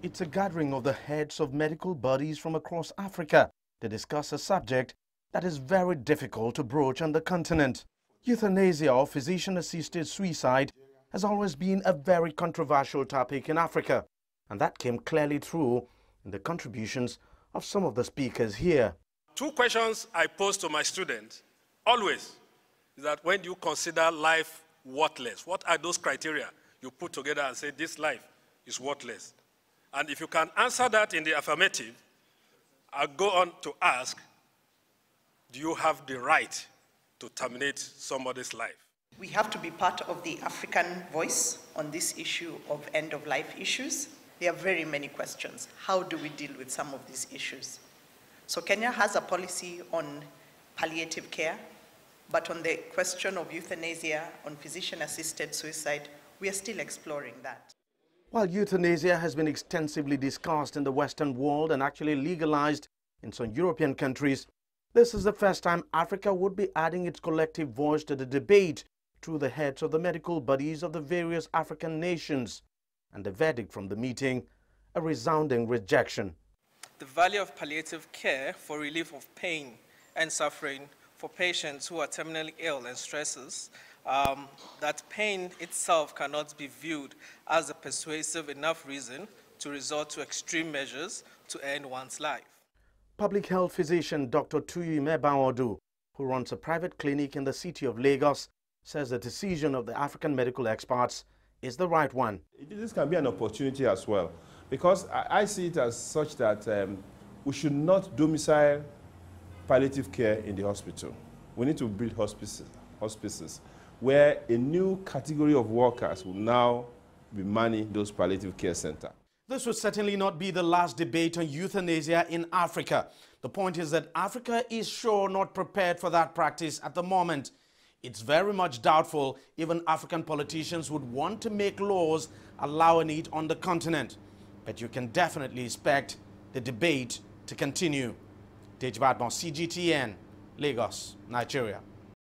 It's a gathering of the heads of medical bodies from across Africa to discuss a subject that is very difficult to broach on the continent. Euthanasia or physician-assisted suicide has always been a very controversial topic in Africa, and that came clearly through in the contributions of some of the speakers here. Two questions I pose to my students always is that when you consider life worthless, what are those criteria you put together and say this life is worthless? And if you can answer that in the affirmative, I'll go on to ask, do you have the right to terminate somebody's life? We have to be part of the African voice on this issue of end-of-life issues. There are very many questions. How do we deal with some of these issues? So Kenya has a policy on palliative care, but on the question of euthanasia, on physician-assisted suicide, we are still exploring that. While euthanasia has been extensively discussed in the Western world and actually legalized in some European countries, this is the first time Africa would be adding its collective voice to the debate through the heads of the medical bodies of the various African nations. And the verdict from the meeting, a resounding rejection. The value of palliative care for relief of pain and suffering for patients who are terminally ill and stresses, that pain itself cannot be viewed as a persuasive enough reason to resort to extreme measures to end one's life. Public health physician Dr. Tuyi Mebaodu, who runs a private clinic in the city of Lagos, says the decision of the African medical experts is the right one. This can be an opportunity as well, because I see it as such that we should not domicile palliative care in the hospital. We need to build hospices where a new category of workers will now be manning those palliative care centers. This would certainly not be the last debate on euthanasia in Africa. The point is that Africa is sure not prepared for that practice at the moment. It's very much doubtful even African politicians would want to make laws allowing it on the continent. But you can definitely expect the debate to continue. Deji, Badmus, CGTN, Lagos, Nigeria.